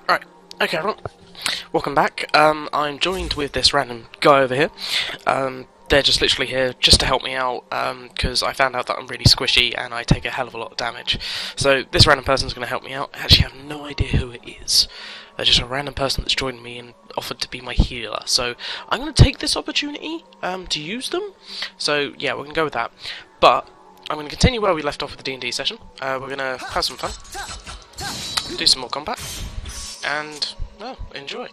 Right, okay everyone, welcome back. I'm joined with this random guy over here. They're just literally here just to help me out, because I found out that I'm really squishy and I take a hell of a lot of damage. So this random person's going to help me out. I actually have no idea who it is. They're just a random person that's joined me and offered to be my healer. So I'm going to take this opportunity to use them. So yeah, we're going to go with that. But I'm going to continue where we left off with the D&D session. We're going to have some fun, do some more combat, and, well, enjoy.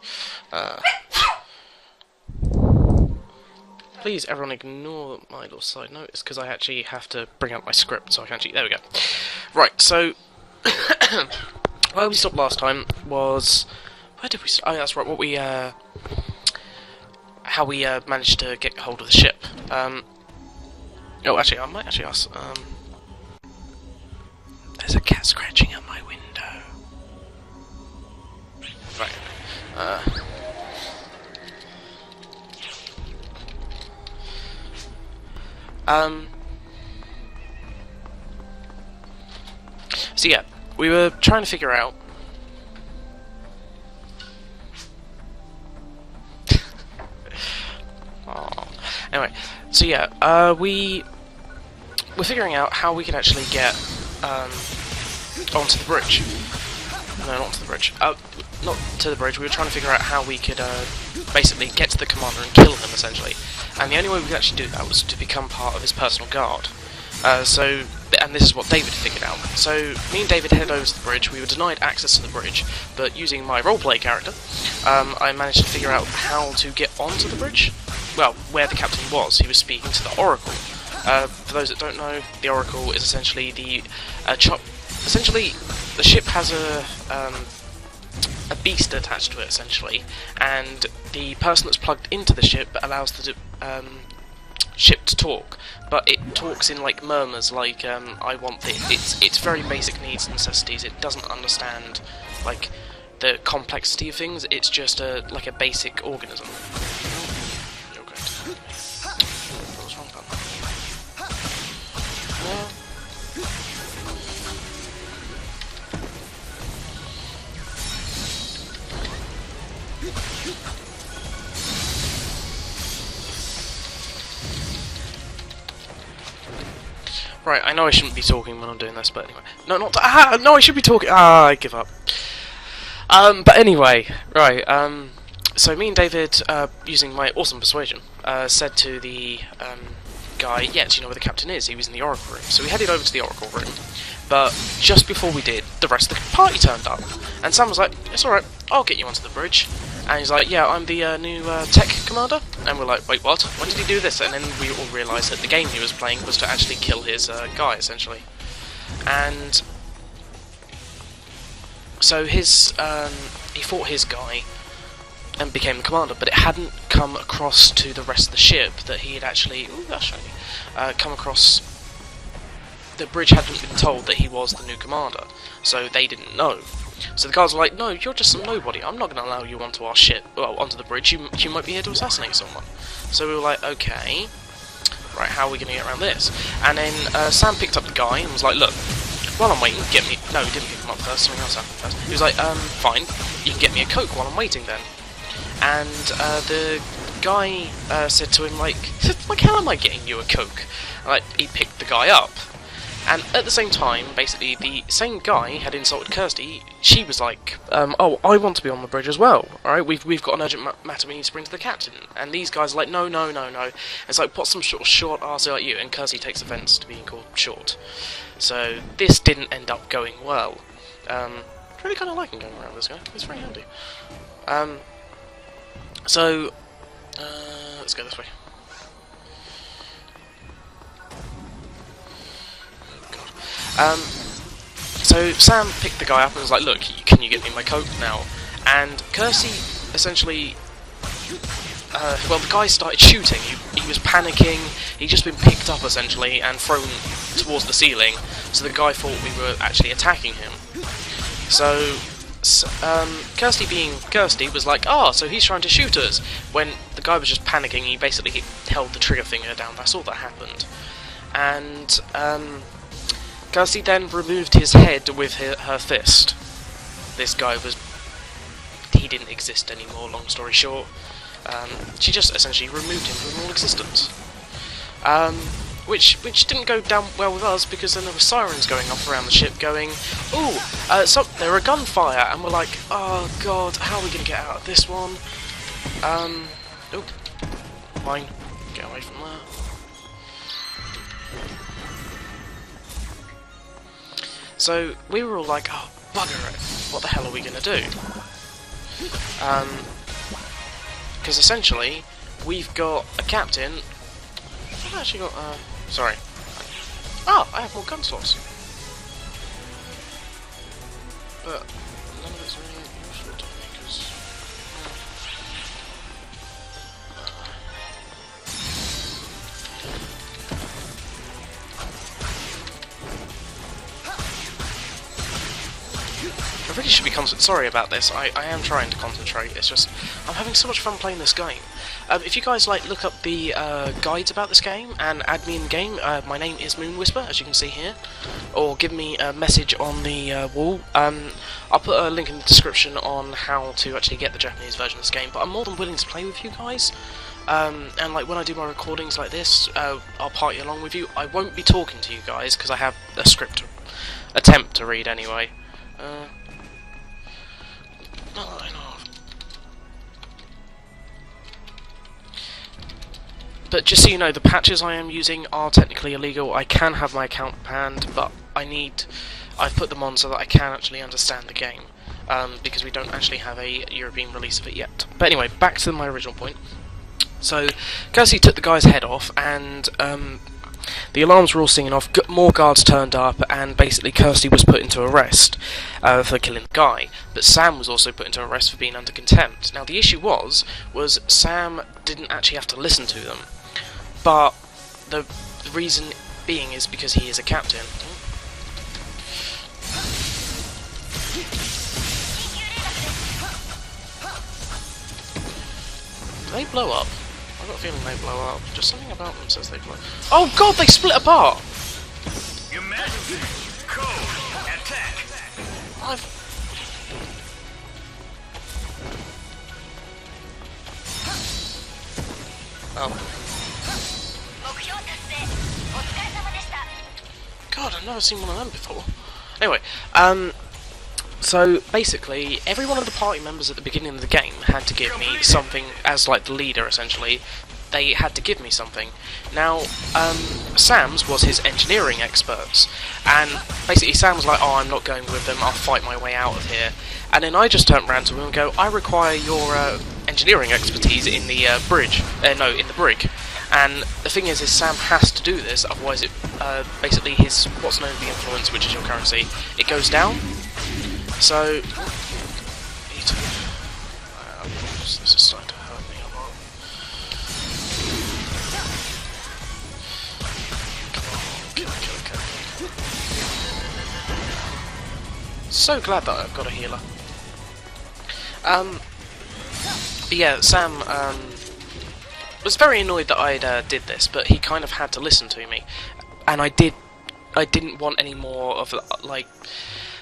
Please, everyone, ignore my little side note. It's because I actually have to bring up my script, so I can actually... There we go. Right, so... where we stopped last time was... Where did we... Oh, that's right, what we, how we, managed to get hold of the ship. Oh, actually, I might actually ask, There's a cat scratching at my window. Right, so yeah, we were trying to figure out... Aww. Anyway, so yeah, we were figuring out how we could actually get onto the bridge. No, not to the bridge. Not to the bridge. We were trying to figure out how we could basically get to the commander and kill him, essentially. And the only way we could actually do that was to become part of his personal guard. And this is what David figured out. So, me and David headed over to the bridge. We were denied access to the bridge, but using my roleplay character, I managed to figure out how to get onto the bridge. Well, where the captain was. He was speaking to the Oracle. For those that don't know, the Oracle is essentially the essentially, the ship has a beast attached to it, essentially, and the person that's plugged into the ship allows the ship to talk, but it talks in like murmurs, like I want this. It's very basic needs and necessities. It doesn't understand like the complexity of things. It's just like a basic organism. You're going to... What's wrong with that? Yeah. Right, I know I shouldn't be talking when I'm doing this, but anyway. No, not... no, I should be talking... I give up. But anyway, right, so me and David, using my awesome persuasion, said to the, guy, yeah, do you know where the captain is? He was in the Oracle room. So we headed over to the Oracle room, but just before we did, the rest of the party turned up. And Sam was like, it's alright, I'll get you onto the bridge. And he's like, yeah, I'm the new tech commander. And we're like, wait, what? When did he do this? And then we all realised that the game he was playing was to actually kill his guy, essentially. And so his he fought his guy and became the commander, but it hadn't come across to the rest of the ship that he had actually... Ooh, that's shiny. Come across... The bridge hadn't been told that he was the new commander, so they didn't know. So the guards were like, no, you're just some nobody, I'm not going to allow you onto our ship, well, onto the bridge, you might be here to assassinate someone. So we were like, okay, right, how are we going to get around this? And then Sam picked up the guy and was like, look, while I'm waiting, get me... No, he didn't pick him up first, something else happened first. He was like, fine, you can get me a Coke while I'm waiting then. And the guy said to him, like, how am I getting you a Coke? Like, he picked the guy up. And at the same time, basically, the same guy had insulted Kirsty. She was like, oh, I want to be on the bridge as well, alright? We've got an urgent matter we need to bring to the captain. And these guys are like, no. It's like, what's some sort of short arsey like you? And Kirsty takes offence to being called short. So, this didn't end up going well. Really kind of liking going around this guy. It's very handy. So, let's go this way. So Sam picked the guy up and was like, look, can you get me my Coke now? And Kirsty essentially, well, the guy started shooting. He was panicking. He'd just been picked up essentially and thrown towards the ceiling. So the guy thought we were actually attacking him. So Kirsty being Kirsty was like, so he's trying to shoot us. When the guy was just panicking, he basically held the trigger finger down. That's all that happened. And Kirsty then removed his head with her fist. This guy was didn't exist anymore, long story short. She just essentially removed him from all existence. Which didn't go down well with us, because then there were sirens going off around the ship going, ooh, there were gunfire, and we're like, oh god, how are we going to get out of this one? Oop, mine, get away from that. So we were all like, oh bugger it, what the hell are we going to do? Because essentially, we've got a captain. I've actually got, sorry. Oh, I have more gun slots. But none of it's really useful to me, because... I really should be sorry about this. I am trying to concentrate. It's just I'm having so much fun playing this game. If you guys like look up the guides about this game and add me in game, my name is Moon Whisper, as you can see here, or give me a message on the wall. I'll put a link in the description on how to actually get the Japanese version of this game. But I'm more than willing to play with you guys. And like when I do my recordings like this, I'll party along with you. I won't be talking to you guys because I have a script to attempt to read anyway. Not that I know of. But just so you know, the patches I am using are technically illegal. I can have my account banned, but I've put them on so that I can actually understand the game, because we don't actually have a European release of it yet. But anyway, back to my original point. So, Heresy took the guy's head off, and the alarms were all singing off, more guards turned up, and basically Kirsty was put into arrest for killing the guy. But Sam was also put into arrest for being under contempt. Now the issue was Sam didn't actually have to listen to them, but the reason being is because he is a captain. Do they blow up? I've got a feeling they blow up. Just something about them says they blow up. Oh god, they split apart! Your Majesty, code, attack! Oh. God, I've never seen one of them before. Anyway, so basically, every one of the party members at the beginning of the game had to give me something, as like the leader essentially. They had to give me something. Now, Sam's was his engineering experts, and basically Sam was like, oh, I'm not going with them, I'll fight my way out of here. And then I just turned around to him and go, I require your engineering expertise in the in the brig. And the thing is Sam has to do this, otherwise it, basically his, what's known as the influence, which is your currency, it goes down. So, this is starting to hurt me a lot. Come on, kill. So glad that I've got a healer. But yeah, Sam was very annoyed that I'd did this, but he kind of had to listen to me, and I didn't want any more of like.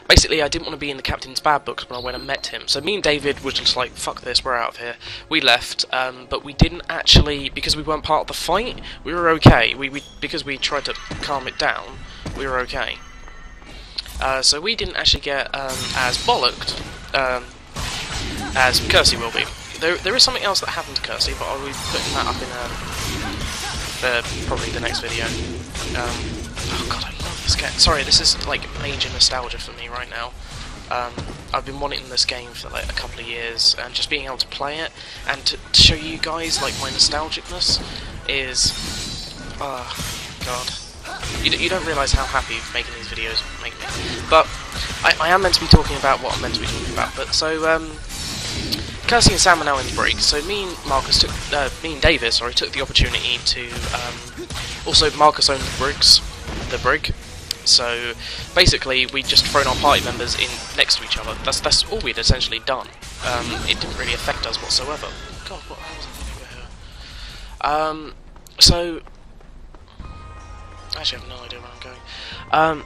Basically, I didn't want to be in the captain's bad books when I went and met him. So me and David were just like, fuck this, we're out of here. We left, but we didn't actually, because we weren't part of the fight, we were okay. Because we tried to calm it down, we were okay. So we didn't actually get as bollocked as Kirsty will be. There is something else that happened to Kirsty, but I'll be putting that up in probably the next video. Oh god, I love this game. Sorry, this is like major nostalgia for me right now. I've been wanting this game for like a couple of years, and just being able to play it and to show you guys like my nostalgicness is, god. You don't realise how happy making these videos make me. But I am meant to be talking about what I'm meant to be talking about. But so Kirsty and Sam are now in the brig. So me and David took the opportunity to also Marcus owned the brig. So basically, we'd just thrown our party members in next to each other. That's all we'd essentially done. It didn't really affect us whatsoever. God, what was I thinking here? So I actually have no idea where I'm going.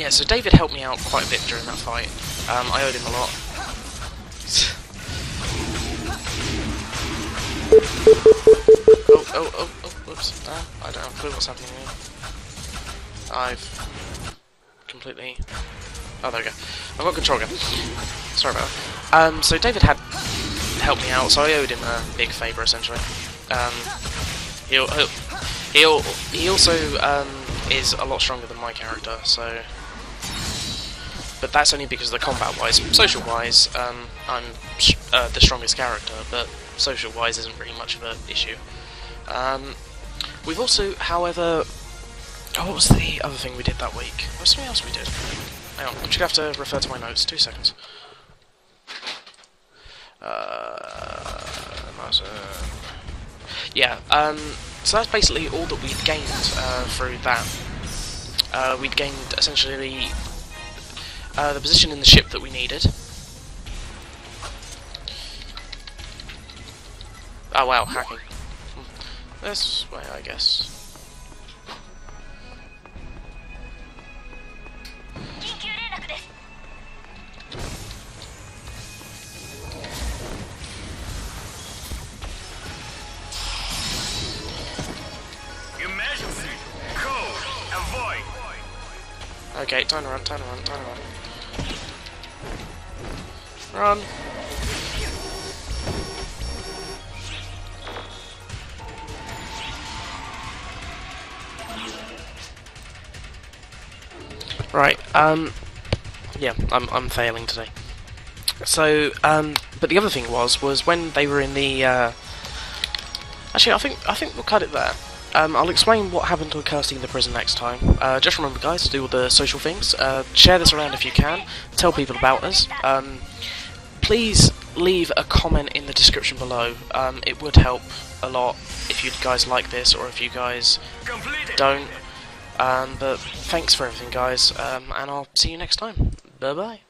yeah, so David helped me out quite a bit during that fight. I owed him a lot. Oh, whoops. I don't have a clue what's happening here. I've completely... Oh, there we go. I've got control again. Sorry about that. So David had helped me out, so I owed him a big favour, essentially. He also is a lot stronger than my character, so... But that's only because of the combat-wise. Social-wise, I'm the strongest character, but social-wise isn't really much of an issue. We've also, however... Oh, what was the other thing we did that week? What was something else we did? Hang on, I'm just going to have to refer to my notes. 2 seconds. Yeah, so that's basically all that we'd gained through that. We'd gained, essentially, the position in the ship that we needed. Oh wow, hacking. This way, I guess. Emergency. Code. Avoid. Okay, turn around, turn around, turn around. Run! Right, yeah, I'm failing today. So, but the other thing was when they were in the, actually, I think we'll cut it there. I'll explain what happened to Kirsty in the prison next time. Just remember, guys, to do all the social things. Share this around if you can. Tell people about us. Please leave a comment in the description below. It would help a lot if you guys like this, or if you guys don't. But thanks for everything, guys, and I'll see you next time. Bye bye.